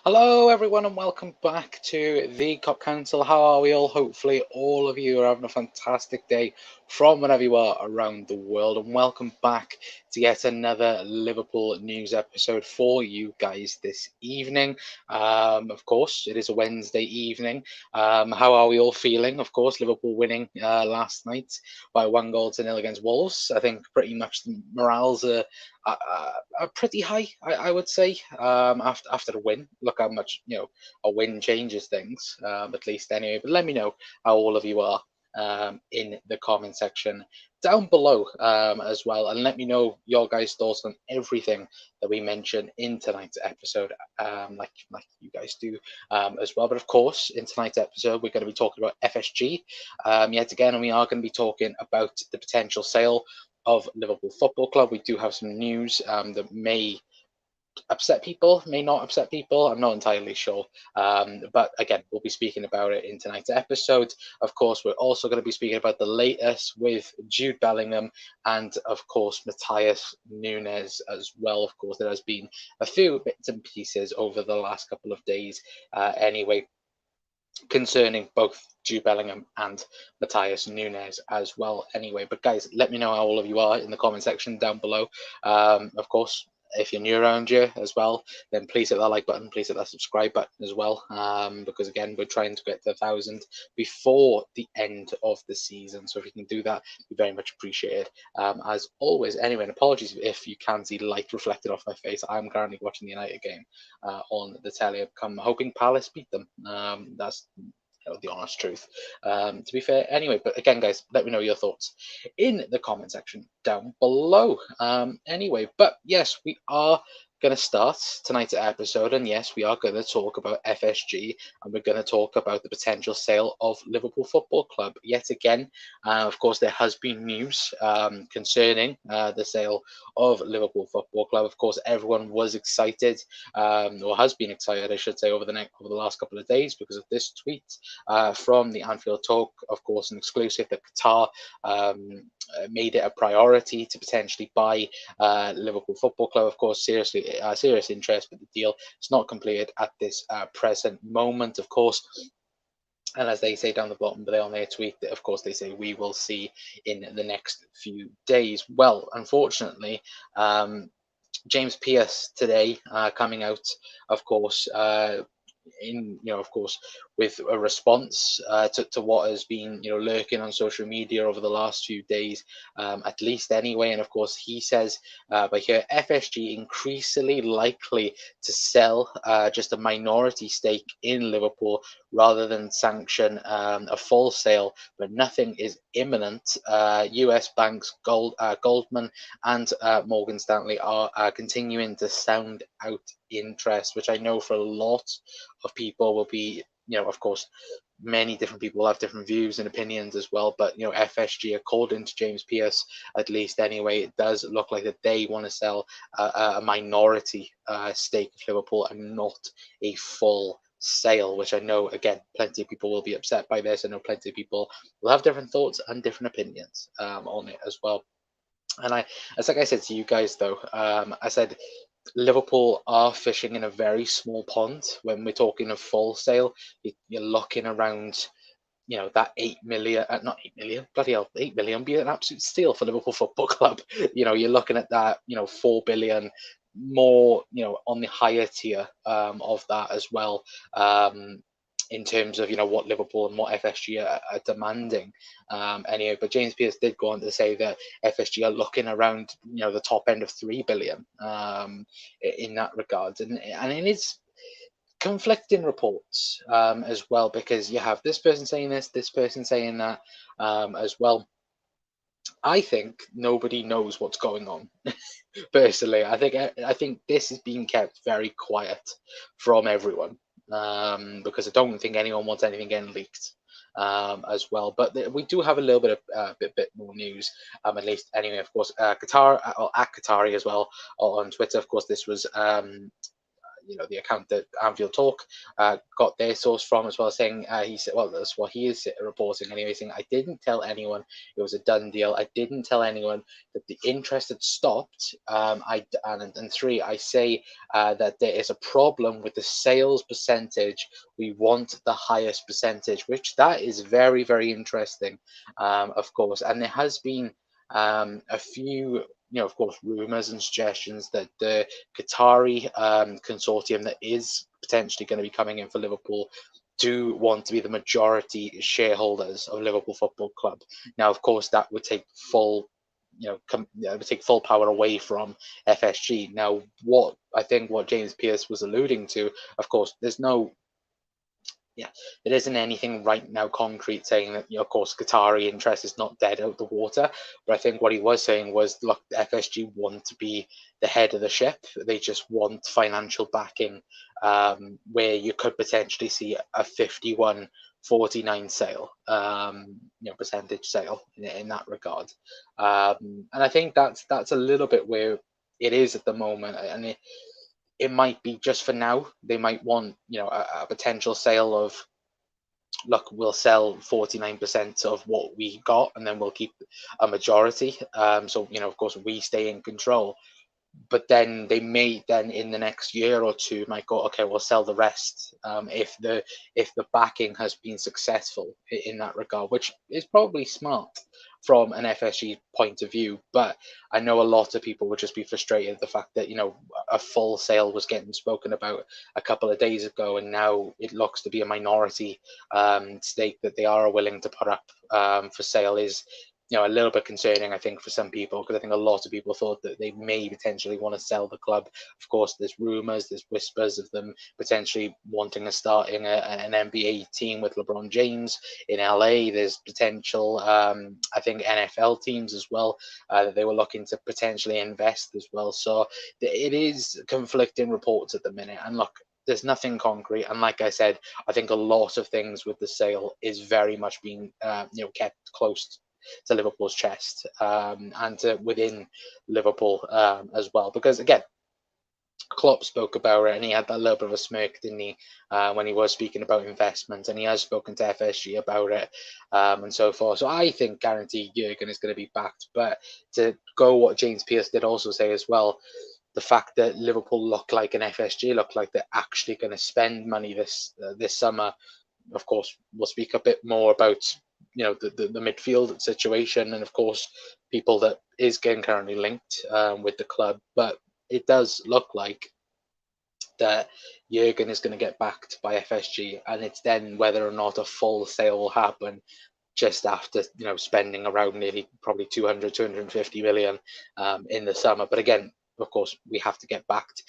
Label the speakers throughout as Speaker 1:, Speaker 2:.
Speaker 1: Hello, everyone, and welcome back to the Cop Council. How are we all? Hopefully, all of you are having a fantastic day from wherever you are around the world. And welcome back to yet another Liverpool news episode for you guys this evening. Of course, it is a Wednesday evening. How are we all feeling? Of course, Liverpool winning last night by 1-0 against Wolves. I think pretty much the morales are pretty high, I would say, after the win. Look how much a win changes things, at least anyway. But let me know how all of you are in the comment section down below as well, and let me know your guys' thoughts on everything that we mention in tonight's episode, like you guys do as well. But of course, in tonight's episode, we're going to be talking about FSG yet again, and we are going to be talking about the potential sale of Liverpool Football Club. We do have some news that may upset people, may not upset people. I'm not entirely sure. But again, we'll be speaking about it in tonight's episode. Of course, we're also going to be speaking about the latest with Jude Bellingham and, of course, Matheus Nunes as well. Of course, there has been a few bits and pieces over the last couple of days anyway, concerning both Jude Bellingham and Matheus Nunes as well anyway. But guys, let me know how all of you are in the comment section down below. Of course, if you're new around here as well, then please hit that like button, please hit that subscribe button as well, because again, we're trying to get to 1,000 before the end of the season. So if you can do that, we very much appreciate it. As always, anyway, and apologies if you can see light reflected off my face. I'm currently watching the United game on the telly. I'm hoping Palace beat them. That's the honest truth, to be fair anyway. But again, guys, let me know your thoughts in the comment section down below. Anyway, but yes, we are going to start tonight's episode, and yes, we are going to talk about FSG, and we're going to talk about the potential sale of Liverpool Football Club yet again. Of course, there has been news concerning the sale of Liverpool Football Club. Of course, everyone was excited, or has been excited, I should say, over the last couple of days because of this tweet from the Anfield Talk. Of course, an exclusive that Qatar made it a priority to potentially buy Liverpool Football Club. Of course, serious interest, but the deal is not completed at this present moment, of course. And as they say down the bottom on their tweet, of course, they say we will see in the next few days. Well, unfortunately, James Pearce today coming out, of course, of course, with a response to what has been, lurking on social media over the last few days, at least anyway. And of course, he says by here, FSG increasingly likely to sell just a minority stake in Liverpool rather than sanction a full sale, but nothing is imminent. US banks Goldman and Morgan Stanley are continuing to sound out interest, which I know for a lot of people will be, of course, many different people have different views and opinions as well. But FSG, according to James Pearce, at least anyway, it does look like that they want to sell a minority stake of Liverpool and not a full sale, which I know, again, plenty of people will be upset by this. I know plenty of people will have different thoughts and different opinions on it as well. And like I said to you guys, though, I said Liverpool are fishing in a very small pond when we're talking of full sale. You're looking around, that 8 million, not 8 million, bloody hell, 8 million be an absolute steal for Liverpool Football Club. You're looking at that, 4 billion more, on the higher tier of that as well. In terms of what Liverpool and what FSG are demanding, anyway. But James Pearce did go on to say that FSG are looking around the top end of 3 billion in that regard, and it is conflicting reports as well, because you have this person saying this person saying that as well. I think nobody knows what's going on. Personally, I think this is being kept very quiet from everyone, because I don't think anyone wants anything getting leaked as well. But we do have a little bit of bit more news, at least anyway. Of course, Qatar, or at Qatari as well on Twitter. Of course, this was the account that Anfield Talk got their source from as well, saying he said, well, that's what he is reporting anyway, saying I didn't tell anyone it was a done deal. I didn't tell anyone that the interest had stopped. And three, I say that there is a problem with the sales percentage. We want the highest percentage, which that is very, very interesting, of course. And there has been a few, of course, rumors and suggestions that the Qatari consortium that is potentially going to be coming in for Liverpool do want to be the majority shareholders of Liverpool Football Club. Now, of course, that would take full would take full power away from FSG. Now, what James Pearce was alluding to, of course, there isn't anything right now concrete saying that, of course, Qatari interest is not dead out the water. But I think what he was saying was, look, FSG want to be the head of the ship. They just want financial backing, where you could potentially see a 51-49 sale, percentage sale in that regard. And I think that's a little bit where it is at the moment, and it might be just for now. They might want, a potential sale of, look, we'll sell 49% of what we got, and then we'll keep a majority. So, of course, we stay in control. But then they may then in the next year or two might go, okay, we'll sell the rest, if the backing has been successful in that regard, which is probably smart from an FSG point of view. But I know a lot of people would just be frustrated at the fact that, a full sale was getting spoken about a couple of days ago, and now it looks to be a minority stake that they are willing to put up for sale is, a little bit concerning, I think, for some people, because I think a lot of people thought that they may potentially want to sell the club. Of course, there's rumours, there's whispers of them potentially wanting to start in an NBA team with LeBron James in LA. There's potential, I think, NFL teams as well, that they were looking to potentially invest as well. So it is conflicting reports at the minute. And look, there's nothing concrete, and like I said, I think a lot of things with the sale is very much being kept close to Liverpool's chest, and to within Liverpool as well, because again, Klopp spoke about it, and he had that little bit of a smirk, didn't he, when he was speaking about investment, and he has spoken to FSG about it, and so forth. So I think guaranteed Jurgen is going to be backed. But to go what James Pearce did also say as well, the fact that Liverpool look like an FSG, look like they're actually going to spend money this summer, of course, we'll speak a bit more about the midfield situation, and of course people that is getting currently linked with the club. But it does look like that Jurgen is going to get backed by FSG, and it's then whether or not a full sale will happen just after spending around nearly probably 250 million in the summer. But again, of course, we have to get backed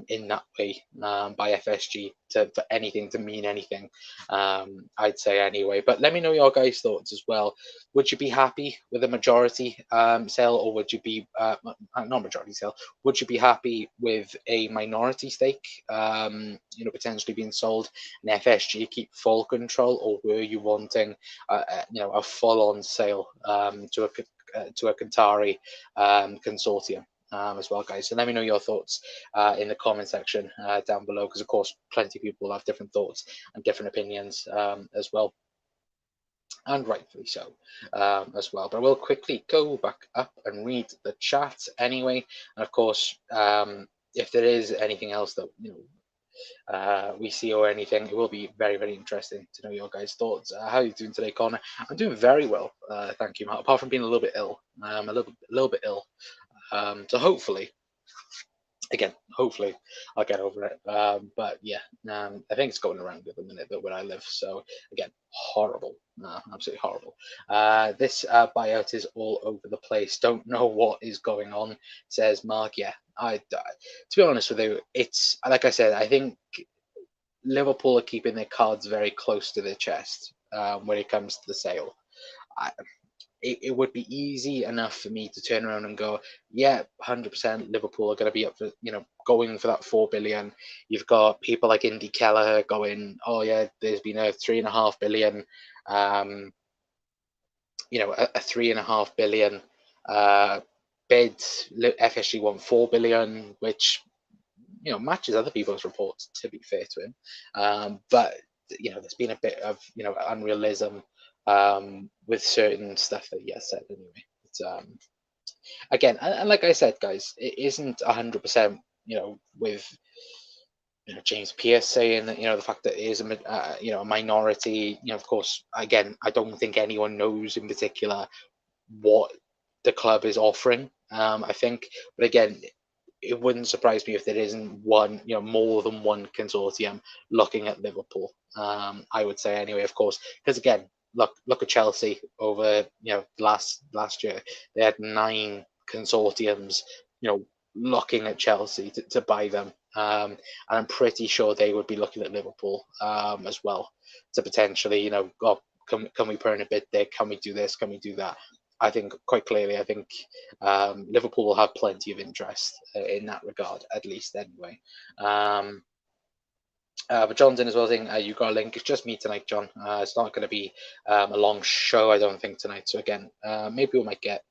Speaker 1: in that way by FSG for anything to mean anything, I'd say anyway. But let me know your guys' thoughts as well. Would you be happy with a majority sale, or would you be not majority sale? Would you be happy with a minority stake, potentially being sold, and FSG keep full control, or were you wanting a full-on sale to a Qatari consortium? As well, guys. So let me know your thoughts in the comment section down below, because of course plenty of people have different thoughts and different opinions as well, and rightfully so as well. But I will quickly go back up and read the chat anyway, and of course if there is anything else that we see or anything, it will be very, very interesting to know your guys' thoughts. How are you doing today, Connor? I'm doing very well, thank you, Matt, apart from being a little bit ill. A little bit ill. So hopefully I'll get over it. But yeah, I think it's going around at the minute where I live. So again, horrible, absolutely horrible. This buyout is all over the place. Don't know what is going on, says Mark. Yeah, to be honest with you, it's like I said, I think Liverpool are keeping their cards very close to their chest when it comes to the sale. It would be easy enough for me to turn around and go, yeah, 100% Liverpool are going to be up for, going for that 4 billion. You've got people like Indy Kelleher going, oh yeah, there's been a 3.5 billion, a 3.5 billion bid. FSG won 4 billion, which, matches other people's reports, to be fair to him. But there's been a bit of unrealism with certain stuff that he has said anyway. But, again, and like I said, guys, it isn't 100%. With James Pearce saying that the fact that it is a minority. Of course, again, I don't think anyone knows in particular what the club is offering. I think, but again, it wouldn't surprise me if there isn't one, more than one consortium looking at Liverpool. I would say anyway, of course, because again, look at Chelsea over last year. They had 9 consortiums, looking at Chelsea to buy them, and I'm pretty sure they would be looking at Liverpool as well to potentially, oh, can we put in a bid there? Can we do this? Can we do that? I think quite clearly, Liverpool will have plenty of interest in that regard, at least anyway. But John's in as well saying, you got a link. It's just me tonight, John. It's not going to be a long show, I don't think, tonight. So again, maybe we might get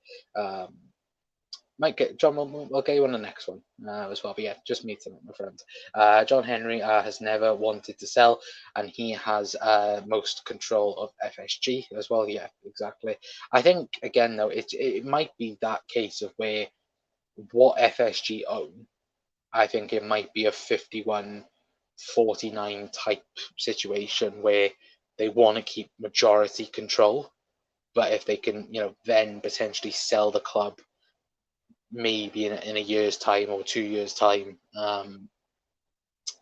Speaker 1: John. We'll get you on the next one as well. But yeah, just me tonight, my friend. John Henry has never wanted to sell, and he has most control of FSG as well. Yeah, exactly. I think again though, it might be that case of where what FSG own. I think it might be a 51-49 type situation where they want to keep majority control, but if they can, then potentially sell the club maybe in a year's time or 2 years' time,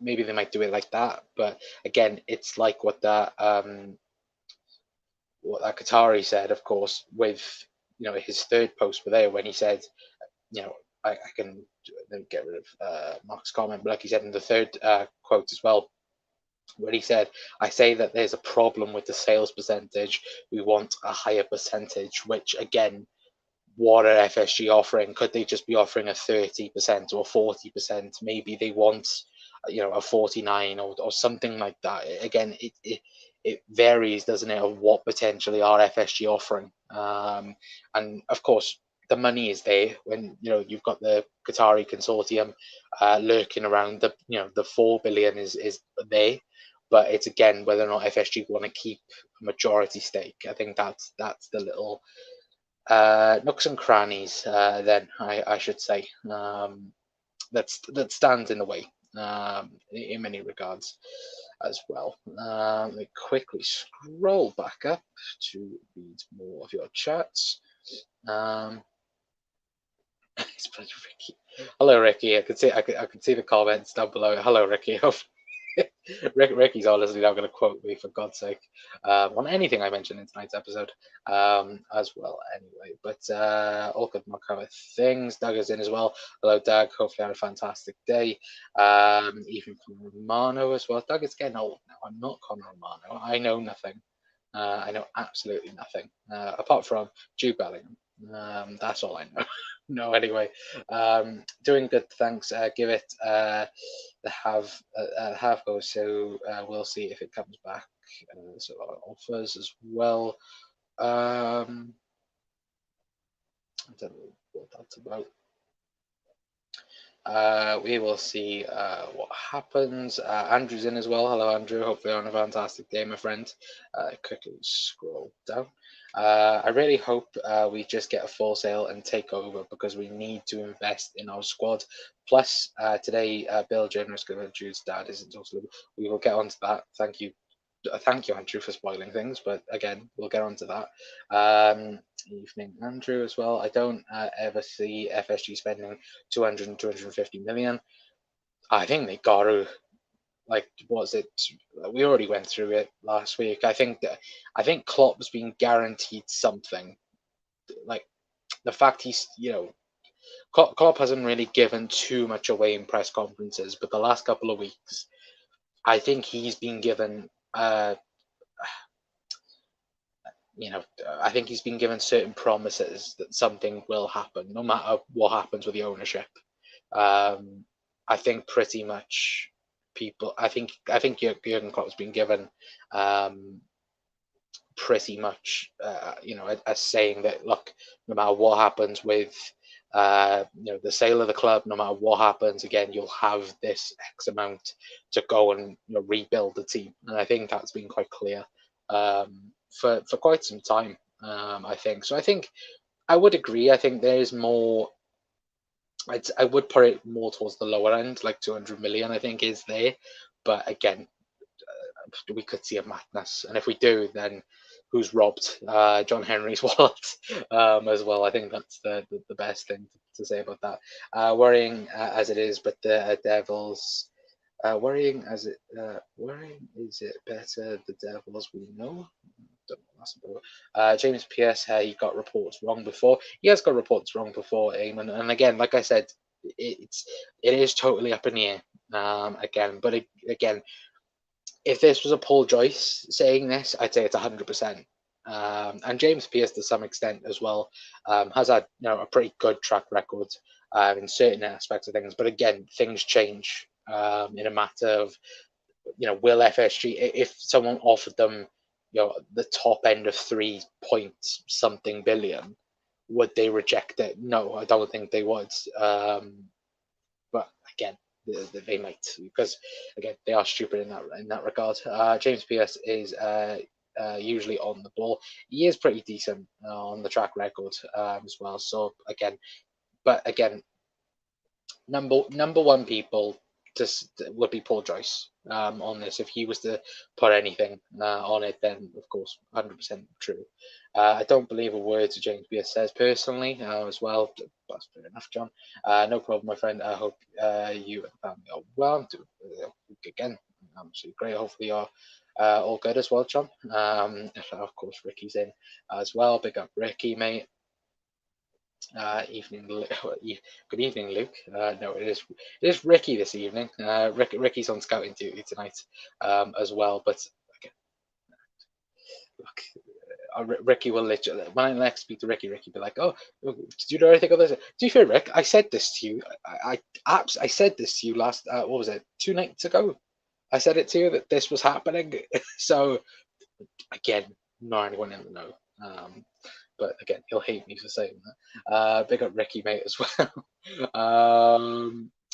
Speaker 1: maybe they might do it like that. But again, it's like what that Qatari said, of course, with his third post there when he said, I can get rid of Mark's comment, but like he said in the third quote as well, when he said, I say that there's a problem with the sales percentage. We want a higher percentage, which again, what are FSG offering? Could they just be offering a 30% or 40%? Maybe they want, a 49 or something like that. Again, it varies, doesn't it, of what potentially are FSG offering. And of course, the money is there when you've got the Qatari consortium lurking around. The 4 billion is there, but it's again whether or not FSG want to keep a majority stake. I think that's the little nooks and crannies, then I should say, that stands in the way in many regards as well. Let me quickly scroll back up to read more of your chats. It's Ricky. Hello, Ricky. I can see the comments down below. Hello, Ricky. Ricky's honestly now going to quote me, for God's sake, on anything I mention in tonight's episode as well anyway. But all good, Mark, how are things? Doug is in as well. Hello, Doug. Hopefully had a fantastic day. Even Conor Romano as well. Doug, it's getting old now. I'm not Conor Romano. I know nothing. I know absolutely nothing apart from Jude Bellingham. That's all I know. No, anyway, doing good, thanks. Give it the half go, so we'll see if it comes back. So offers as well. I don't know what that's about. We will see what happens. Andrew's in as well. Hello, Andrew. Hopefully on a fantastic day, my friend. Quickly scroll down. I really hope we just get a full sale and take over, because we need to invest in our squad. Plus, today, Bill Generous, Jude's dad isn't also. We will get onto that. Thank you, Andrew, for spoiling things. But again, we'll get onto that. Evening, Andrew, as well. I don't ever see FSG spending 200 and 250 million. I think they got to. Like, was it? We already went through it last week. I think Klopp's been guaranteed something. Like the fact he's, Klopp hasn't really given too much away in press conferences, but the last couple of weeks, I think he's been given. I think he's been given certain promises that something will happen, no matter what happens with the ownership. I think pretty much. I think Jurgen Klopp's been given pretty much, a saying that, look, no matter what happens with the sale of the club, no matter what happens, again, you'll have this X amount to go and rebuild the team. And I think that's been quite clear for quite some time, I think. So I think I would agree. I think there is more. I would put it more towards the lower end, like 200 million, I think is there. But again, we could see a madness. And if we do, then who's robbed John Henry's wallet as well? I think that's the best thing to say about that. Worrying as it is, but the Devils. Worrying is it better the Devils we know? Don't know, that's about James Pierce, he got reports wrong before. He has got reports wrong before, Eamon. And again, like I said, it is totally up in the air again. But again, if this was a Paul Joyce saying this, I'd say it's 100%. And James Pierce, to some extent as well, has had a pretty good track record in certain aspects of things. But again, things change in a matter of will FSG, if someone offered them the top end of 3 point something billion, would they reject it? No, I don't think they would. But again, they might, because again they are stupid in that regard. James Pierce is usually on the ball. He is pretty decent on the track record as well. So again, number one people just would be Paul Joyce on this. If he was to put anything on it, then of course 100% true. I don't believe a word to James Pierce says personally as well. That's fair enough, John. No problem, my friend. I hope you and the family are well. Again, absolutely great. Hopefully you're all good as well, John. Of course, Ricky's in as well. Big up Ricky, mate. Good evening, Luke. No, it is Ricky this evening. Ricky's on scouting duty tonight as well. But again, look, Ricky will literally, when I next speak to Ricky be like, "Oh, did you know anything of this?" To be fair, Rick, I said this to you. I said this to you last. What was it? 2 nights ago. I said it to you that this was happening. So again, not anyone in the know. But again, he'll hate me for saying that. Big up Ricky, mate, as well.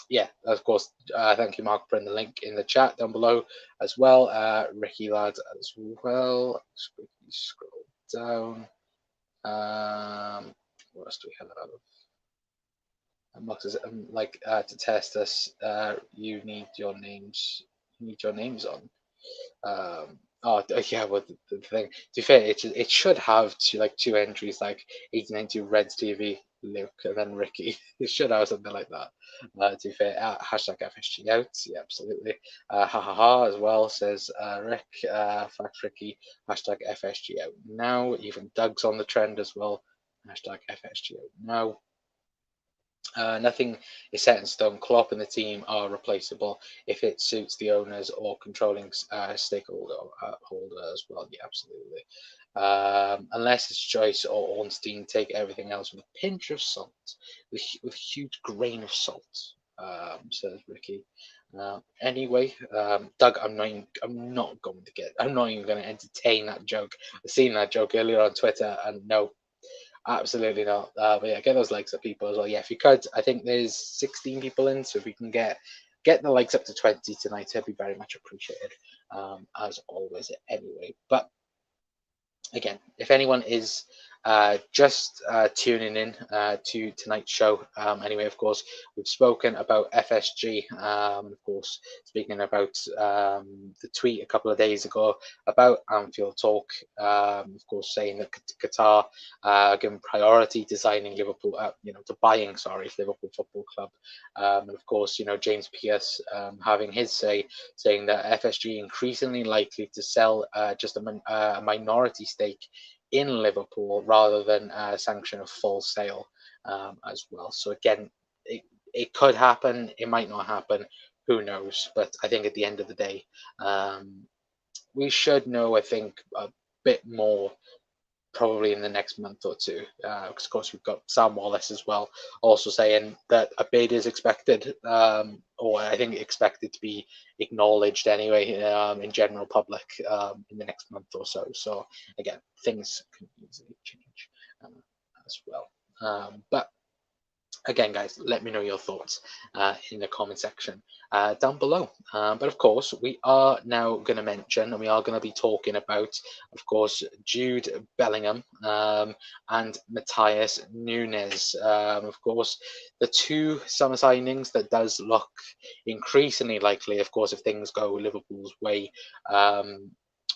Speaker 1: Yeah, of course. Thank you, Mark, for putting the link in the chat down below as well. Ricky, lad, as well. Scroll down. What else do we have out of? To test us, you need your names. You need your names on. Yeah, well, the thing, to be fair, it should have two entries, like 1892 Reds TV, Luke, and then Ricky. It should have something like that. To be fair, hashtag FSG out, yeah, absolutely. Ha ha ha as well, says Rick. Fact Ricky, hashtag FSG out now. Even Doug's on the trend as well. Hashtag FSG out now. Nothing is set in stone. Klopp and the team are replaceable if it suits the owners or controlling stakeholder holder as well. Yeah, absolutely. Unless it's Joyce or Ornstein, take everything else with a pinch of salt, with a huge grain of salt, says Ricky. Anyway, Doug, I'm not even going to entertain that joke. I've seen that joke earlier on Twitter, and no. Absolutely not. But yeah, get those likes up, people, as well. Yeah, if you could, I think there's 16 people in, so if we can get the likes up to 20 tonight, it'd be very much appreciated, as always. Anyway, but again, if anyone is just tuning in to tonight's show, anyway, of course, we've spoken about FSG. Of course, speaking about the tweet a couple of days ago about Anfield Talk, of course, saying that Qatar given priority to signing Liverpool, to buying, Liverpool Football Club. And of course, James Pierce having his say, saying that FSG increasingly likely to sell just a minority stake in Liverpool rather than sanction a full sale as well. So again, it could happen, it might not happen, who knows? But I think at the end of the day, we should know, I think, a bit more probably in the next month or two, because of course we've got Sam Wallace as well, also saying that a bid is expected, or I think expected to be acknowledged anyway, in general public, in the next month or so. So again, things can easily change as well. But Again, guys, let me know your thoughts in the comment section down below. But of course, we are now going to mention, and we are going to be talking about, of course, Jude Bellingham and Matheus Nunes. Of course, the two summer signings that does look increasingly likely, of course, if things go Liverpool's way,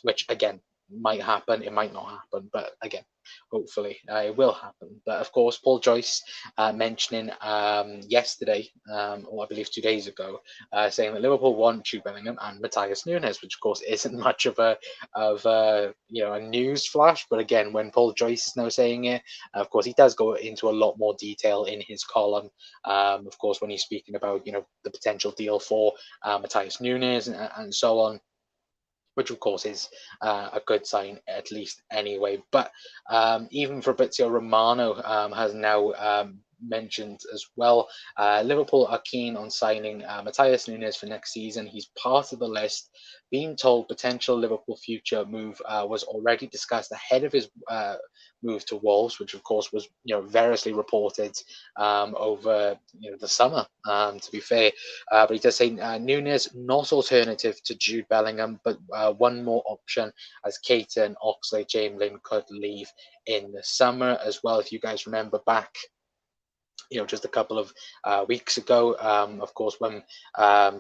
Speaker 1: which again might happen, it might not happen, but again, hopefully it will happen. But of course, Paul Joyce mentioning yesterday, or I believe 2 days ago, saying that Liverpool want Jude Bellingham and Matheus Nunes, which of course isn't much of a news flash. But again, when Paul Joyce is now saying it, of course he does go into a lot more detail in his column. Of course, when he's speaking about the potential deal for Matheus Nunes and so on, which of course is a good sign at least anyway. But even Fabrizio Romano has now mentioned as well, Liverpool are keen on signing Matheus Nunes for next season. He's part of the list. Being told potential Liverpool future move was already discussed ahead of his move to Wolves, which of course was variously reported over the summer. To be fair, but he does say Nunes not alternative to Jude Bellingham, but one more option as Keita and Oxlade-Chamberlain could leave in the summer as well. If you guys remember back, just a couple of weeks ago, of course, when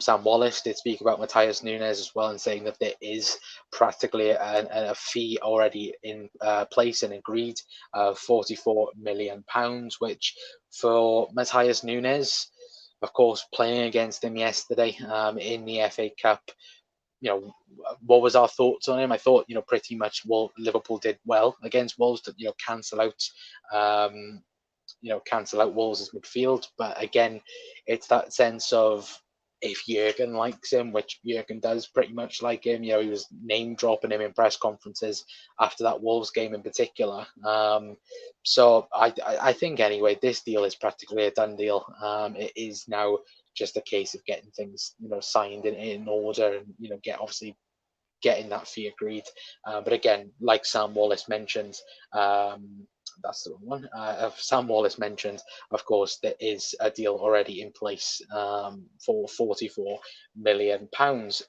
Speaker 1: Sam Wallace did speak about Matheus Nunes as well, and saying that there is practically a fee already in place and agreed of £44 million, which for Matheus Nunes, of course, playing against him yesterday in the FA Cup, what was our thoughts on him? I thought, pretty much Liverpool did well against Wolves to, cancel out Wolves' midfield. But again, it's that sense of if Jurgen likes him, which Jurgen does pretty much like him. He was name dropping him in press conferences after that Wolves game in particular. So I think anyway, this deal is practically a done deal. It is now just a case of getting things signed in order, and getting that fee agreed. But again, like Sam Wallace mentioned, that's the wrong one. Sam Wallace mentioned, of course, there is a deal already in place for £44 million.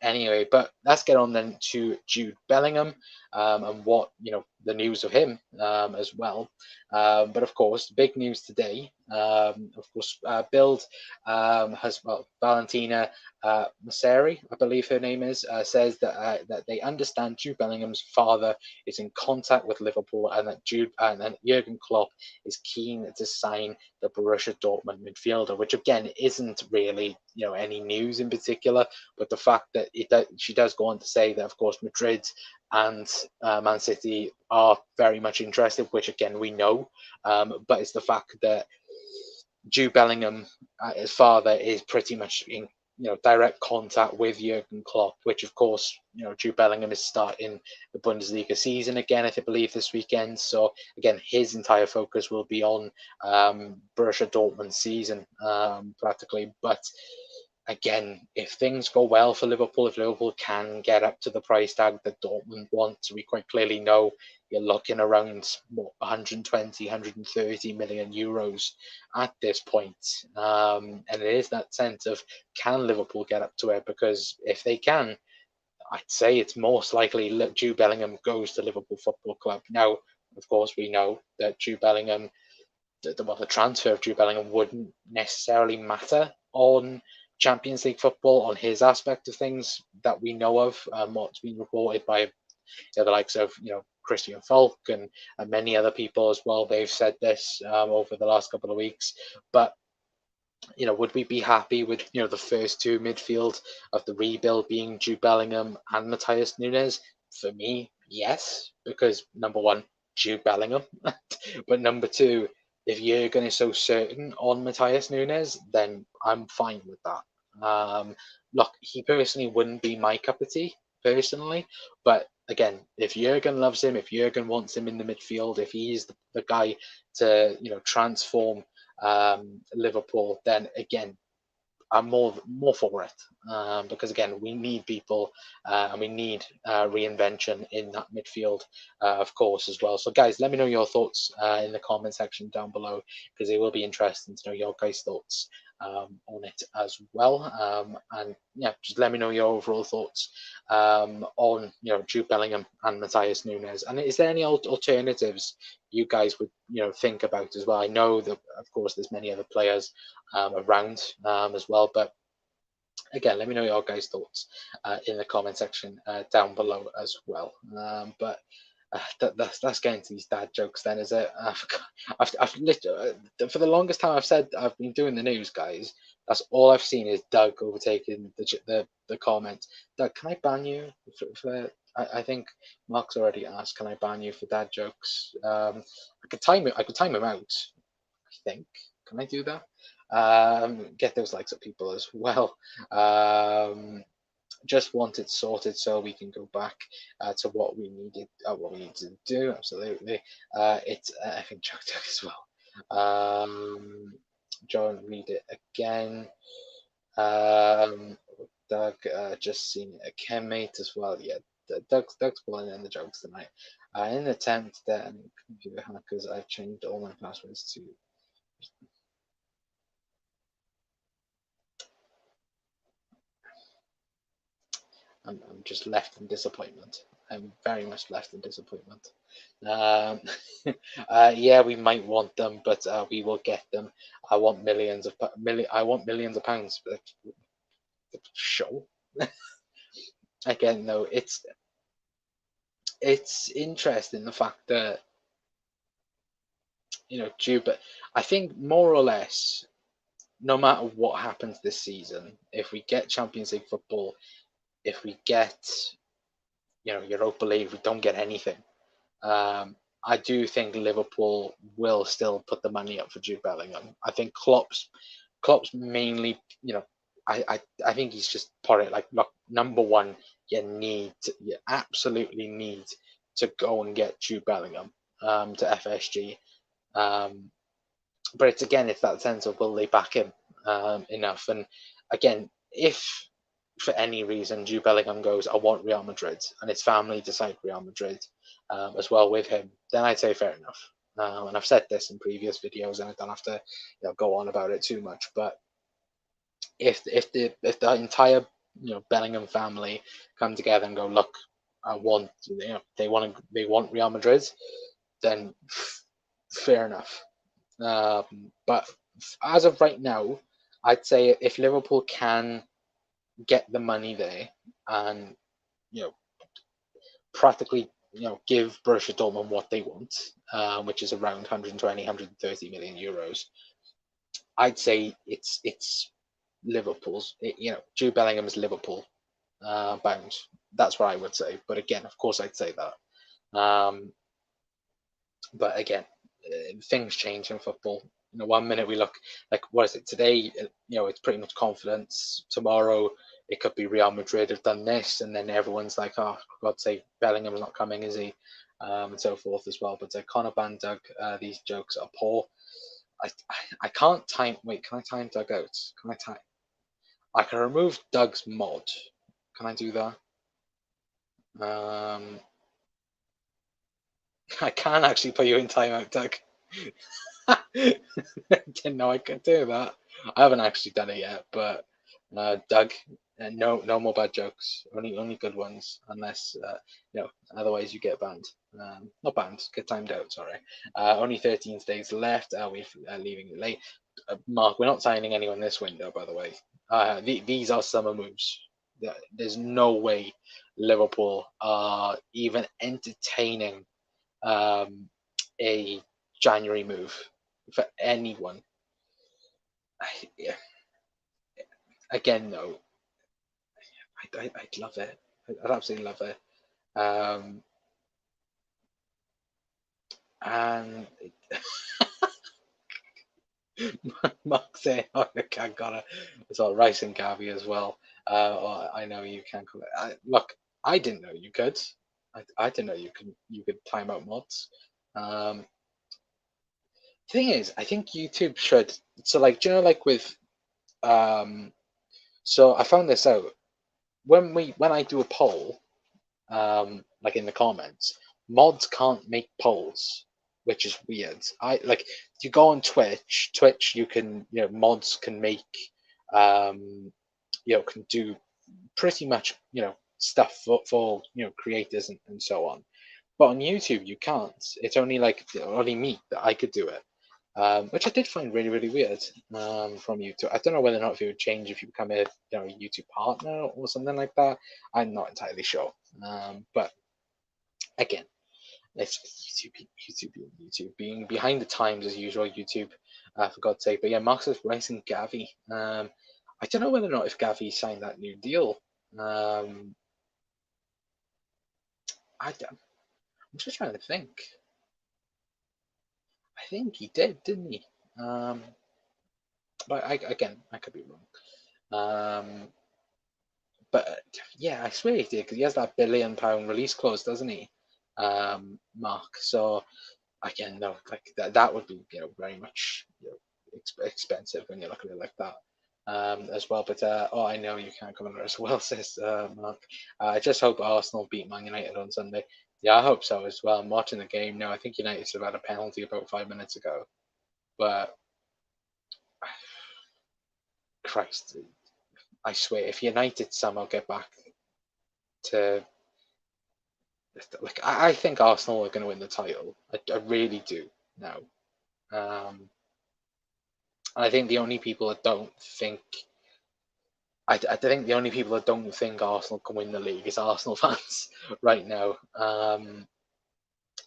Speaker 1: Anyway, but let's get on then to Jude Bellingham and what the news of him as well. But of course, big news today. Of course, Build has Valentina Masseri, I believe her name is, says that they understand Jude Bellingham's father is in contact with Liverpool, and that Jurgen Klopp is keen to sign the Borussia Dortmund midfielder, which again isn't really any news in particular, but the fact that she does go on to say that of course Madrid and Man City are very much interested, which again we know, but it's the fact that Jude Bellingham, his father, is pretty much in direct contact with Jurgen Klopp, which of course Jude Bellingham is starting the Bundesliga season again, I believe, this weekend. So again, his entire focus will be on Borussia Dortmund season practically. But again, if things go well for Liverpool, if Liverpool can get up to the price tag that Dortmund want, we quite clearly know you're looking around 120, 130 million euros at this point. And it is that sense of, can Liverpool get up to it? Because if they can, I'd say it's most likely Jude Bellingham goes to Liverpool Football Club. Now, of course, we know that Jude Bellingham, the transfer of Jude Bellingham wouldn't necessarily matter on Champions League football, on his aspect of things that we know of, what's been reported by the likes of Christian Falk and many other people as well. They've said this over the last couple of weeks. But would we be happy with the first two midfield of the rebuild being Jude Bellingham and Matheus Nunes? For me, yes, because number one, Jude Bellingham, but number two, if Jurgen is so certain on Matheus Nunes, then I'm fine with that. Look, he personally wouldn't be my cup of tea, personally, but again, if Jurgen loves him, if Jurgen wants him in the midfield, if he's the guy to transform Liverpool, then again, I'm more for it, because again, we need people, and we need reinvention in that midfield, of course, as well. So, guys, let me know your thoughts in the comment section down below, because it will be interesting to know your guys' thoughts on it as well. And yeah, just let me know your overall thoughts on Jude Bellingham and Matheus Nunes. And is there any alternatives you guys would think about as well? I know that of course there's many other players around as well, but again, let me know your guys' thoughts in the comment section down below as well. But that's getting to these dad jokes then, is it? I've literally, for the longest time I've said I've been doing the news, guys. That's all I've seen is Doug overtaking the comment. Doug, can I ban you for I think Mark's already asked, can I ban you for dad jokes? I could time him out, I think. Can I do that? Get those likes up, people, as well. Just want it sorted so we can go back to what we need to do. Absolutely. It's I think Chuck as well. John, read it again. Doug, just seen a chem mate as well. Yeah, Doug's pulling in the jokes tonight. In an attempt that computer hackers, I've changed all my passwords to. I'm just left in disappointment. I'm very much left in disappointment. Yeah, we might want them, but we will get them. I want millions of pounds. But sure. Again, though, it's interesting the fact that Jude. I think more or less, no matter what happens this season, if we get Champions League football, if we get Europa League, we don't get anything. I do think Liverpool will still put the money up for Jude Bellingham. I think Klopp's mainly, I think he's just put it like, look, number one, you absolutely need to go and get Jude Bellingham to FSG. But it's that sense of, will they back him enough? And again, if for any reason Jude Bellingham goes, I want Real Madrid, and his family decide Real Madrid as well with him, then I'd say fair enough. And I've said this in previous videos, and I don't have to go on about it too much. But if the entire Bellingham family come together and go, look, I want they want Real Madrid, then fair enough. But as of right now, I'd say if Liverpool can get the money there and practically give Borussia Dortmund what they want, which is around 120, 130 million euros, I'd say it's Liverpool's. Jude Bellingham is Liverpool bound. That's what I would say. But again, of course, I'd say that. But again, things change in football. 1 minute we look like, what is it today? It's pretty much confidence. Tomorrow it could be Real Madrid have done this, and then everyone's like, oh, for God's sake, Bellingham's not coming, is he? And so forth as well. But Connor Ban Doug, these jokes are poor. I can't time. Wait, can I time Doug out? Can I time? I can remove Doug's mod. Can I do that? I can actually put you in timeout, Doug. Didn't know I could do that. I haven't actually done it yet, but Doug, no more bad jokes. Only good ones, unless otherwise you get banned. Not banned, get timed out. Sorry. Only 13 days left. We're leaving it late. Mark, we're not signing anyone this window, by the way. These are summer moves. There's no way Liverpool are even entertaining a January move for anyone. Again, though, I'd love it. I'd absolutely love it. And Mark saying, "Oh, I can't got it." It's all Rice and Gabby as well. I know you can call it. Look, I didn't know you could. I didn't know you could time out mods. Thing is, I think YouTube should. So, like, do you know, like with So I found this out when I do a poll, like in the comments, mods can't make polls, which is weird. I like you go on Twitch, you can mods can make can do pretty much stuff for creators and so on. But on YouTube you can't. It's only like only me that I could do it. Which I did find really, really weird from YouTube. I don't know whether or not if it would change if you become a YouTube partner or something like that. I'm not entirely sure. But again, it's YouTube being behind the times as usual. YouTube, for God's sake. But yeah, Mark says Rice and Gavi. I don't know whether or not if Gavi signed that new deal. I'm just trying to think. I think he did, didn't he? But I could be wrong. But yeah, I swear he did because he has that £1 billion release clause, doesn't he, Mark? So again, no, like that would be very much expensive when you look at it like that as well. But oh, I know you can't come on as well, says Mark. I just hope Arsenal beat Man United on Sunday. Yeah, I hope so as well. I'm watching the game now. I think United should have had a penalty about 5 minutes ago, but Christ, I swear, if United somehow get back to like, I think Arsenal are going to win the title. I really do now. I think the only people that don't think I think the only people that don't think Arsenal can win the league is Arsenal fans right now.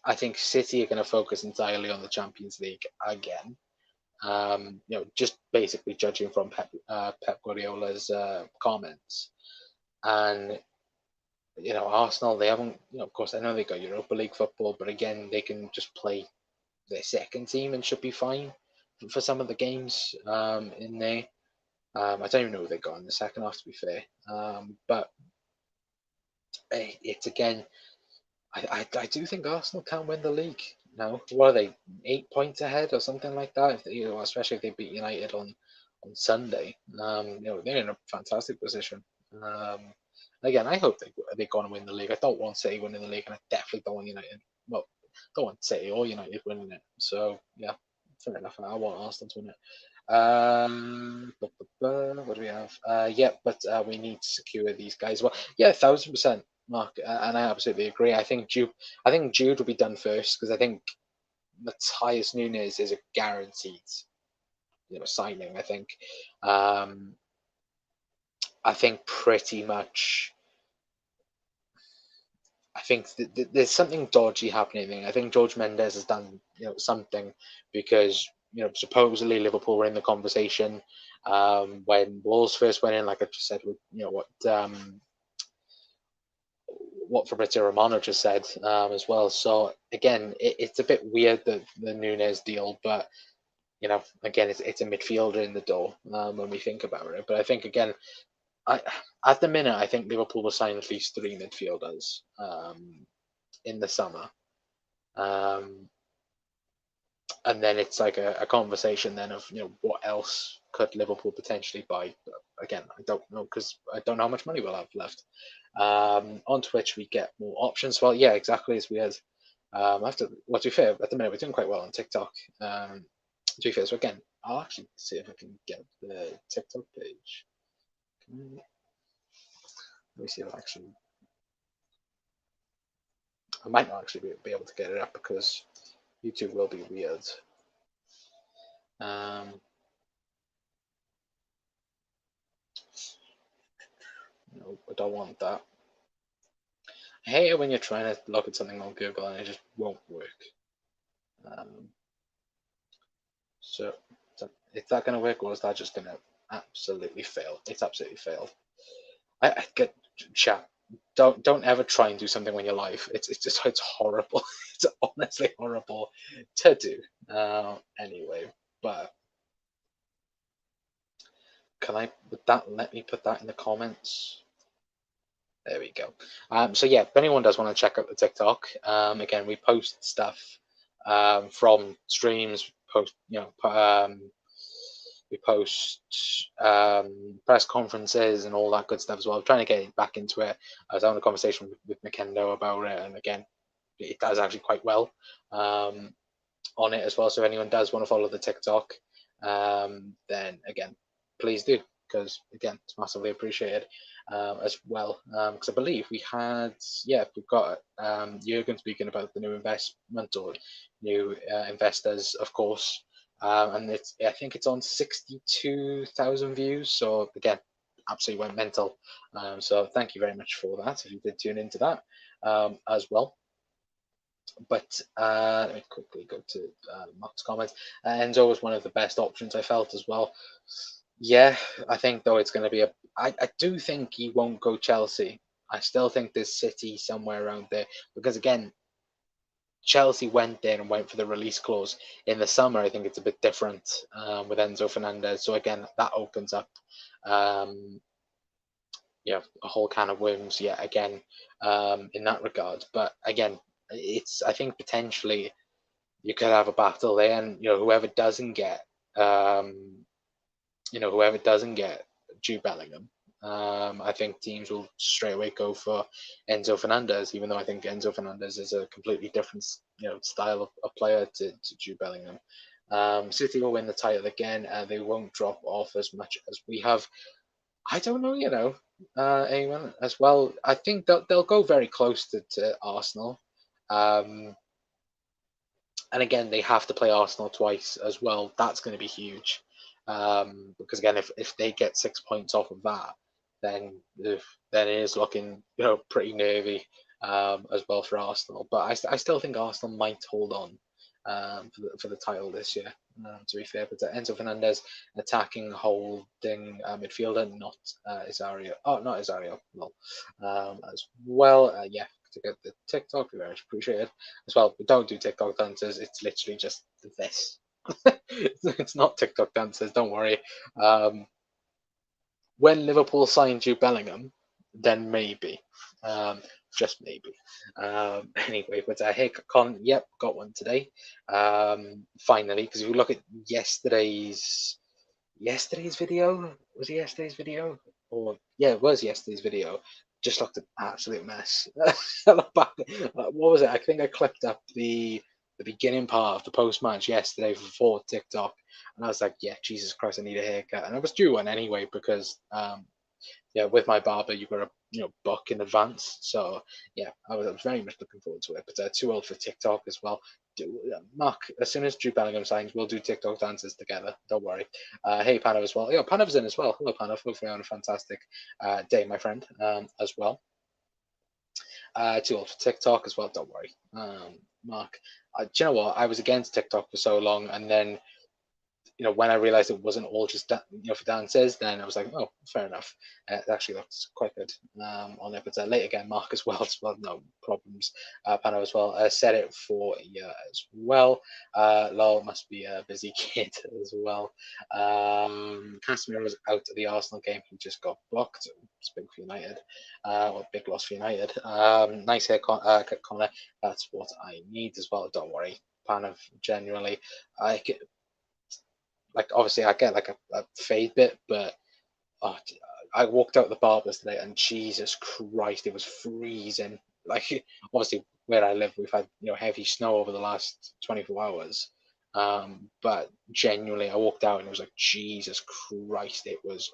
Speaker 1: I think City are going to focus entirely on the Champions League again. Just basically judging from Pep Guardiola's comments, and Arsenal, they haven't. Of course, I know they got Europa League football, but again, they can just play their second team and should be fine for some of the games in there. I don't even know who they got in the second half, to be fair. But it's again, I do think Arsenal can win the league. No, what are they, 8 points ahead or something like that? If they, especially if they beat United on Sunday, they're in a fantastic position. Again, I hope they're going to win the league. I don't want City winning the league, and I definitely don't want United. Well, don't want City or United winning it. So yeah, fair enough. I want Arsenal to win it. What do we have? Yeah, but we need to secure these guys. Well, yeah, 1,000%, Mark, and I absolutely agree. I think Jude will be done first because I think Matheus Nunes is a guaranteed, signing. I think pretty much. I think there's something dodgy happening. I think George Mendes has done something because supposedly Liverpool were in the conversation when Wolves first went in, like I just said, with what Fabrizio Romano just said as well. So again, it's a bit weird the Nunes deal, but again, it's a midfielder in the door when we think about it. But I think again, at the minute, I think Liverpool will sign at least 3 midfielders in the summer. And then it's like a conversation then of what else could Liverpool potentially buy. But again, I don't know because I don't know how much money we'll have left. On Twitch we get more options. Well, yeah, exactly as we had. To be fair, at the minute we're doing quite well on TikTok. To be fair, so again, I'll actually see if I can get the TikTok page. Let me see if I might not actually be able to get it up because YouTube will be weird. No, I don't want that. I hate it when you're trying to look at something on Google and it just won't work. So is that going to work, or is that just going to absolutely fail? It's absolutely failed. I get chat. Don't ever try and do something when you're live. It's horrible. It's honestly horrible to do. Anyway, but let me put that in the comments? There we go. So yeah, if anyone does want to check out the TikTok, again, we post stuff from streams, we post press conferences and all that good stuff as well. I'm trying to get back into it. I was having a conversation with Makendo about it, and again, it does actually quite well on it as well. So if anyone does want to follow the TikTok, then again, please do, because again, it's massively appreciated as well. Because I believe we've got Jurgen speaking about the new investment or new investors, of course. And I think it's on 62,000 views. So again, absolutely went mental. So thank you very much for that if you did tune into that as well. But let me quickly go to Mark's comments. Enzo was one of the best options I felt as well. Yeah, I think though it's going to be I do think he won't go Chelsea. I still think there's City somewhere around there because again, Chelsea went there and went for the release clause in the summer. I think it's a bit different with Enzo Fernandez. So again, that opens up a whole can of worms yet again in that regard. But again, I think potentially you could have a battle there, and whoever doesn't get Jude Bellingham, I think teams will straight away go for Enzo Fernandez, even though I think Enzo Fernandez is a completely different style of player to Jude Bellingham. City will win the title again, and they won't drop off as much as we have. I don't know, Eamon, as well. I think they'll go very close to Arsenal. And again, they have to play Arsenal twice as well. That's going to be huge. Because again, if they get 6 points off of that, then it is looking pretty nervy as well for Arsenal. But I still think Arsenal might hold on for the title this year. To be fair, but Enzo Fernandez attacking, holding midfielder, not Isario. Oh, not Isario. Well, as well. To get the TikTok, we very much appreciate it as well. We don't do TikTok dances. It's literally just this. It's not TikTok dances. Don't worry. When Liverpool signed Jude Bellingham, then maybe. Just maybe. Anyway, but hey, yep, got one today. Finally, because if you look at yesterday's video, was it yesterday's video? Or yeah, it was yesterday's video. Just looked an absolute mess. What was it? I think I clipped up the beginning part of the post match yesterday for TikTok, and I was like, yeah, Jesus Christ, I need a haircut, and I was due one anyway because with my barber, you've got to book in advance. So yeah, I was very much looking forward to it. But too old for TikTok as well. Mark, as soon as Jude Bellingham signs, we'll do TikTok dances together. Don't worry. Hey, Panav as well. Panav's in as well. Hello, Panav. Hopefully you're on a fantastic day, my friend, as well. Too old for TikTok as well. Don't worry. Mark, do you know what? I was against TikTok for so long, and then when I realized it wasn't all just for dances, then I was like, oh, fair enough. It actually looks quite good on it. But late again, Mark as well. No problems. Pano as well. Set it for as well. Lol must be a busy kid as well. Casemiro's out of the Arsenal game. He just got booked. It's big for United. Big loss for United. Nice haircut, Connor. That's what I need as well. Don't worry. Pano, genuinely, obviously I get a fade bit, but I walked out the barbers today and Jesus Christ, it was freezing. Obviously where I live, we've had heavy snow over the last 24 hours. But genuinely, I walked out and it was like Jesus Christ, it was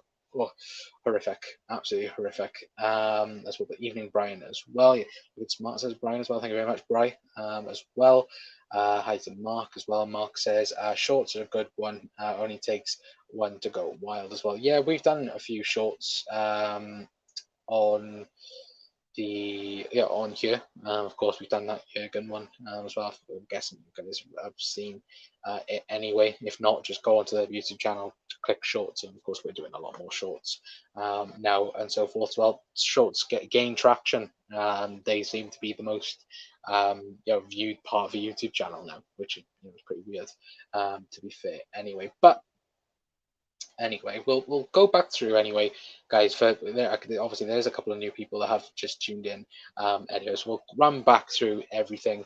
Speaker 1: horrific, absolutely horrific. As well, the evening Brian as well. Good smart says Brian as well. Thank you very much, Brian, as well. Hi to Mark as well. Mark says shorts are a good one. Only takes one to go wild as well. Yeah, we've done a few shorts on on here. Of course, we've done that Jurgen one as well. I'm guessing you guys have seen it anyway. If not, just go onto the YouTube channel, click shorts, and of course, we're doing a lot more shorts now and so forth. Well, shorts gain traction. They seem to be the most viewed part of the YouTube channel now, which is pretty weird to be fair. Anyway, but anyway, we'll go back through anyway, guys. For obviously, there's a couple of new people that have just tuned in. Anyway, so we'll run back through everything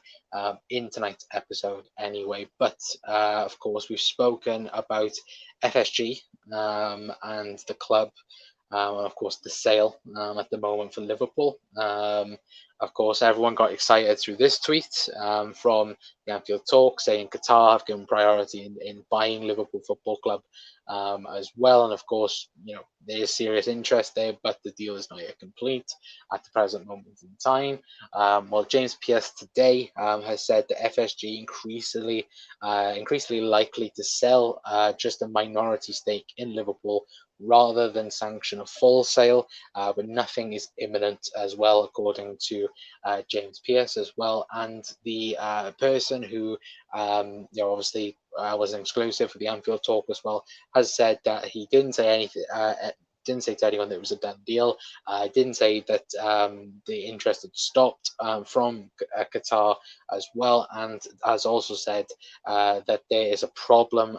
Speaker 1: in tonight's episode anyway. But of course, we've spoken about FSG and the club. Of course, the sale at the moment for Liverpool. Of course, everyone got excited through this tweet from the Anfield Talk saying Qatar have given priority in buying Liverpool Football Club as well. And of course, there is serious interest there, but the deal is not yet complete at the present moment in time. Well, James Pierce today has said that FSG increasingly likely to sell just a minority stake in Liverpool rather than sanction a full sale, but nothing is imminent as well, according to James Pierce as well. And the person who, obviously was an exclusive for the Anfield Talk as well, has said that he didn't say anything. Didn't say to anyone that it was a done deal. Didn't say that the interest had stopped from Qatar as well, and has also said that there is a problem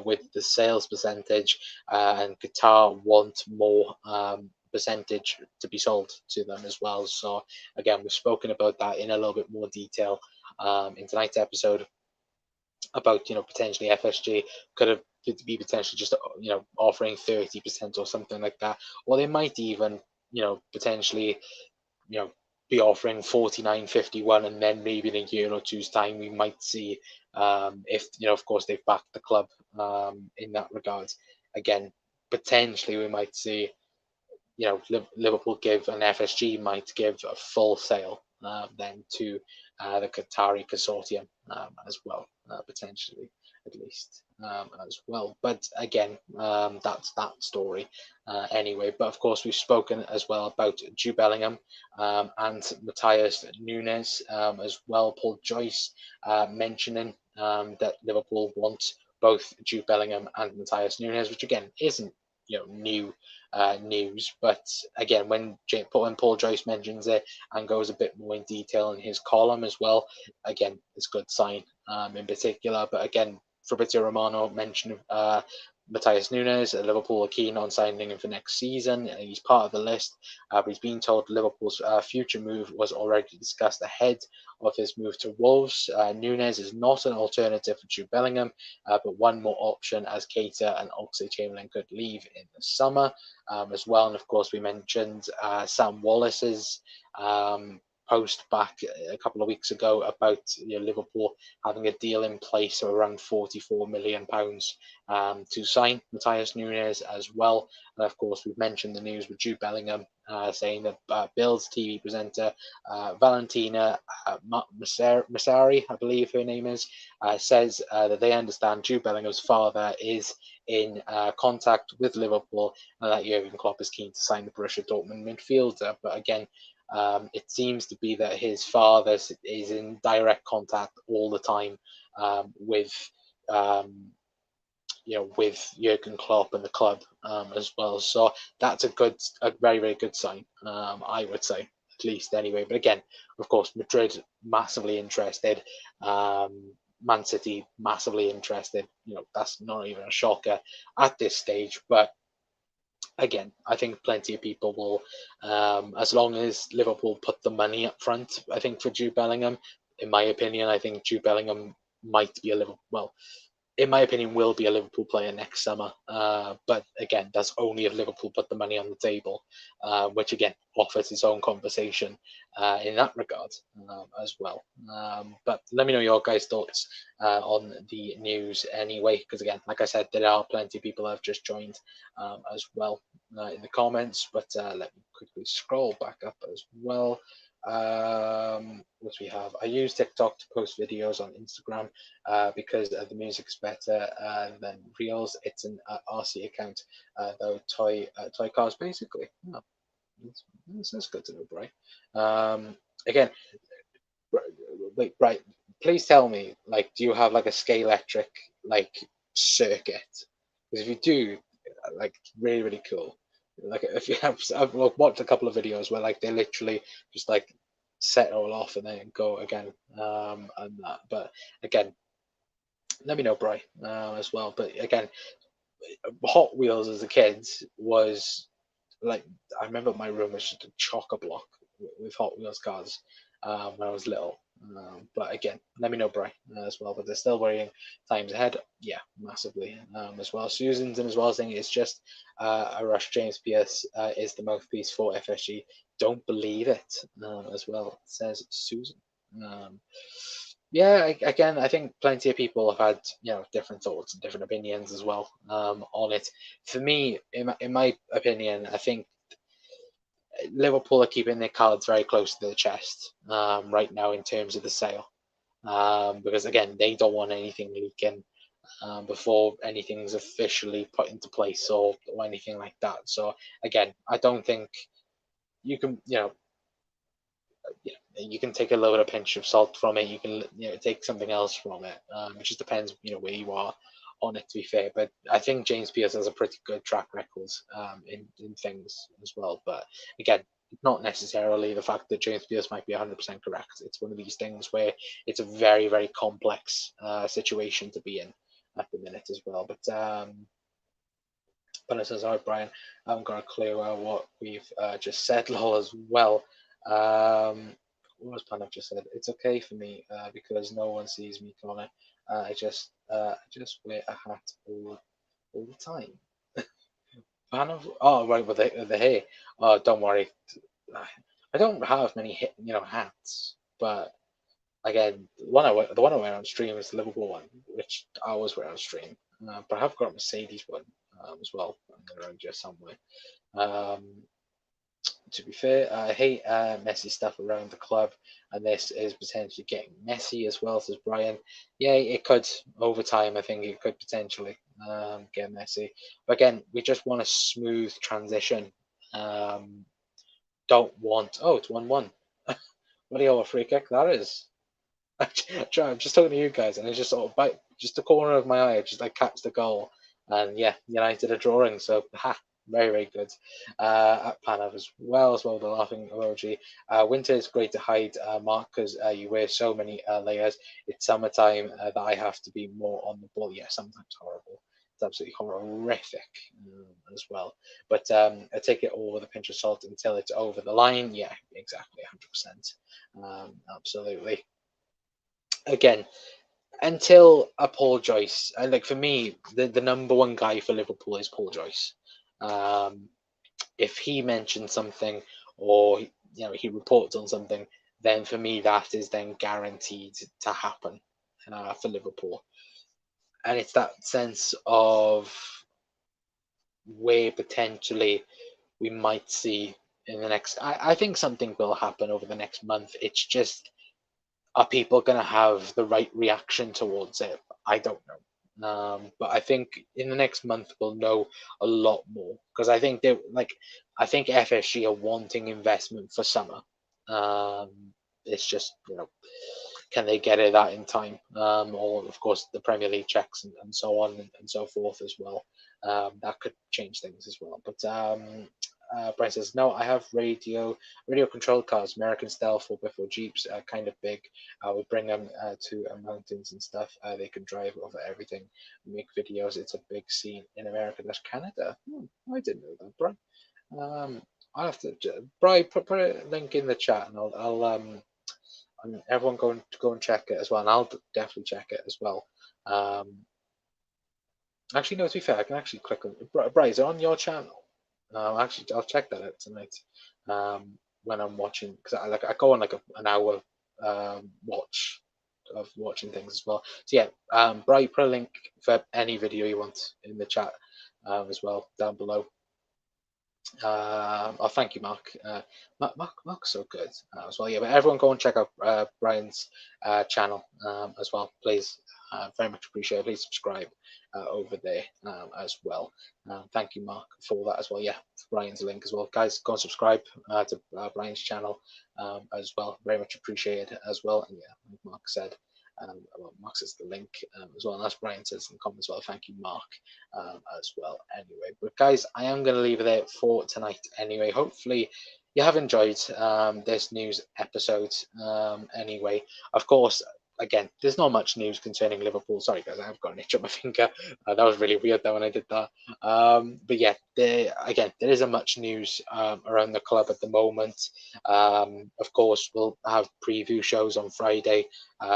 Speaker 1: with the sales percentage, and Qatar want more percentage to be sold to them as well. So again, we've spoken about that in a little bit more detail in tonight's episode about potentially FSG could have be potentially just offering 30% or something like that, or they might even potentially be offering 49.51, and then maybe in a year or two's time we might see if of course they've backed the club in that regard. Again, potentially we might see Liverpool give, and FSG might give a full sale then to the Qatari consortium as well, potentially at least as well. But again, that's that story anyway. But of course, we've spoken as well about Jude Bellingham and Matheus Nunes as well. Paul Joyce mentioning that Liverpool want both Jude Bellingham and Matheus Nunes, which again isn't new news, but again, when Paul Joyce mentions it and goes a bit more in detail in his column as well, again, it's a good sign in particular. But again, Fabrizio Romano mentioned Matheus Nunes. Liverpool are keen on signing him for next season. He's part of the list, but he's been told Liverpool's future move was already discussed ahead of his move to Wolves. Nunes is not an alternative for Jude Bellingham, but one more option as Keita and Oxlade-Chamberlain could leave in the summer as well. And of course, we mentioned Sam Wallace's post back a couple of weeks ago about Liverpool having a deal in place of around £44 million to sign Matheus Nunes as well. And of course, we've mentioned the news with Jude Bellingham saying that Bill's TV presenter Valentina Massari, I believe her name is, says that they understand Jude Bellingham's father is in contact with Liverpool, and that Jurgen Klopp is keen to sign the Borussia Dortmund midfielder. But again, it seems to be that his father is in direct contact all the time with with Jurgen Klopp and the club as well. So that's a very, very good sign, I would say, at least anyway. But again, of course, Madrid massively interested. Man City massively interested. That's not even a shocker at this stage. But again, I think plenty of people will, as long as Liverpool put the money up front, I think for Jude Bellingham, in my opinion, I think Jude Bellingham might be a Liverpool, well, in my opinion, will be a Liverpool player next summer. But again, that's only if Liverpool put the money on the table, which again offers its own conversation in that regard as well. But let me know your guys' thoughts on the news anyway, because again, like I said, there are plenty of people that have just joined as well in the comments. But let me quickly scroll back up as well. What we have, I use TikTok to post videos on Instagram because the music's better than Reels. It's an RC account though, toy cars basically. Oh, that's good to know, Bri. Again, wait, Bri, please tell me, like, do you have like a Scalextric like circuit? Because if you do, like, really, really cool. Like, if you have, I've watched a couple of videos where like they literally just like set it all off and then go again, and that. But again, let me know, Bri, as well. But again, Hot Wheels as a kid was like, I remember my room was just a chock-a-block with Hot Wheels cars when I was little. But again, let me know, Bri, as well. But they're still worrying times ahead. Yeah, massively as well. Susan's and as well saying it's just a rush. James Pierce is the mouthpiece for FSG. Don't believe it as well, says Susan. Um, yeah, again, I think plenty of people have had different thoughts and different opinions as well on it. For me, in my opinion, I think Liverpool are keeping their cards very close to their chest right now in terms of the sale, because again, they don't want anything leaking before anything's officially put into place or anything like that. So again, I don't think you can, you can take a little bit of pinch of salt from it. You can take something else from it. It just depends where you are on it, to be fair. But I think James Pierce has a pretty good track record in things as well. But again, not necessarily the fact that James Pierce might be 100% correct. It's one of these things where it's a very, very complex situation to be in at the minute as well. But it says, all right, Brian, I haven't got a clue what we've just said, lol, as well. What was Pan? I've just said it's okay for me because no one sees me, Connor. I just wear a hat all the time. Pan of right with the hair. Oh, don't worry. I don't have many hats, but again, the one I wear on stream is the Liverpool one, which I always wear on stream. But I have got a Mercedes one as well around here somewhere. Um, to be fair, I hate messy stuff around the club, and this is potentially getting messy as well, says Brian. Yeah, it could over time. I think it could potentially get messy. But again, we just want a smooth transition. Um, don't want. Oh, it's 1-1. What do you a free kick that is? I'm just talking to you guys, and it's just sort of by just the corner of my eye, just like catch the goal, and yeah, United are drawing. So very very good. At Panav as well, the laughing emoji. Winter is great to hide, Mark, because you wear so many layers. It's summertime that I have to be more on the ball. Yeah, sometimes horrible. It's absolutely horrific as well. But I take it all with a pinch of salt until it's over the line. Yeah, exactly, 100%. Absolutely. Again, until a Paul Joyce, and like for me, the number one guy for Liverpool is Paul Joyce. Um, if he mentions something or he reports on something, then for me that is then guaranteed to happen for Liverpool, and it's that sense of where potentially we might see in the next. I think something will happen over the next month. It's just, are people going to have the right reaction towards it? I don't know. But I think in the next month we'll know a lot more, because I think FSG are wanting investment for summer. Um, it's just can they get it that in time? Or of course the Premier League checks and so on and so forth as well. That could change things as well. But Brian says, no, I have radio controlled cars, American style 4x4 Jeeps, kind of big. We bring them to mountains and stuff. They can drive over everything, make videos. It's a big scene in America. That's Canada. I didn't know that, Brian. I'll have to, Brian, put a link in the chat, and and everyone go and check it as well, and I'll definitely check it as well. Actually, no, to be fair, I can actually click on. Brian, is it on your channel? Actually, I'll check that out tonight when I'm watching, because I go on like an hour watch of watching things as well. So yeah, Bright, put a link for any video you want in the chat as well down below. Oh, thank you, Mark. Mark's so good as well. Yeah, but everyone go and check out Brian's channel as well, please. Very much appreciated. Please subscribe over there as well. Thank you, Mark, for that as well. Yeah, Brian's link as well. Guys, go and subscribe to Brian's channel as well. Very much appreciated as well. And yeah, like Mark said, Mark says the link as well, and as Brian says in the comments as well. Thank you, Mark, as well. Anyway, but guys, I am going to leave it there for tonight. Anyway, hopefully you have enjoyed this news episode. Anyway, of course, again, there's not much news concerning Liverpool. Sorry, guys, I've got an itch on my finger. That was really weird though when I did that. But yeah, again, there isn't much news around the club at the moment. Of course, we'll have preview shows on Friday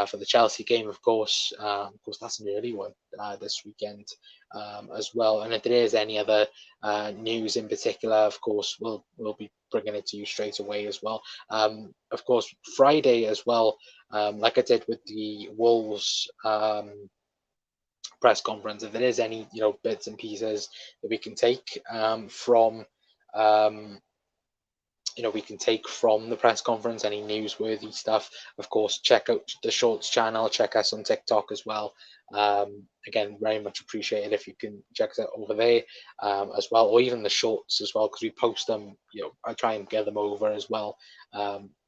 Speaker 1: for the Chelsea game. Of course, that's an early one this weekend as well. And if there is any other news in particular, of course, we'll be bringing it to you straight away as well. Of course, Friday as well. Like I did with the Wolves press conference, if there is any bits and pieces that we can take from we can take from the press conference, any newsworthy stuff, of course, check out the Shorts channel, check us on TikTok as well. Again, very much appreciated if you can check us out over there as well, or even the Shorts as well, because we post them, I try and get them over as well,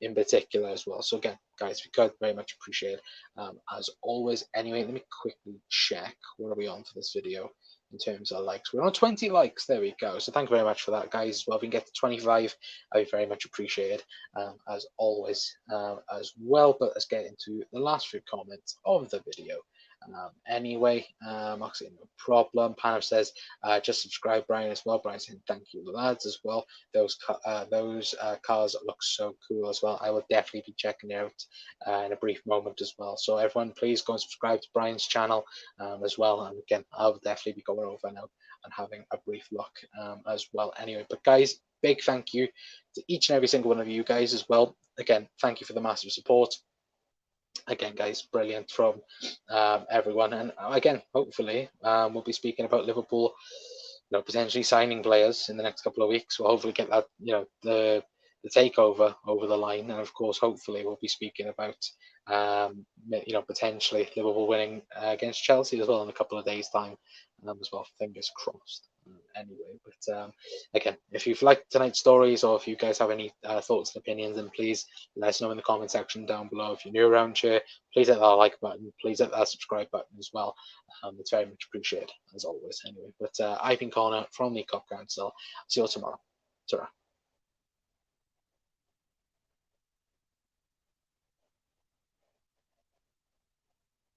Speaker 1: in particular as well. So again, guys, we could very much appreciate it as always. Anyway, let me quickly check where are we on for this video in terms of likes. We're on 20 likes. There we go. So thank you very much for that, guys. As well, if we can get to 25, I'd be very much appreciated as always as well. But let's get into the last few comments of the video. Anyway, actually, no problem. Panav says, just subscribe, Brian, as well. Brian saying, thank you, lads, as well. Those cars look so cool as well. I will definitely be checking it out in a brief moment as well. So everyone, please go and subscribe to Brian's channel as well. And again, I'll definitely be going over now and having a brief look as well. Anyway, but guys, big thank you to each and every single one of you guys as well. Again, thank you for the massive support. Again, guys, brilliant from everyone. And again, hopefully, we'll be speaking about Liverpool, potentially signing players in the next couple of weeks. We'll hopefully get that, the takeover over the line. And of course, hopefully, we'll be speaking about, potentially Liverpool winning against Chelsea as well in a couple of days' time as well. Fingers crossed. Anyway, but again, if you've liked tonight's stories, or if you guys have any thoughts and opinions, then please let us know in the comment section down below. If you're new around here, please hit that like button, please hit that subscribe button as well. It's very much appreciated as always. Anyway, but I've been Connor from the Cop Council. See you all tomorrow. Ta-ra.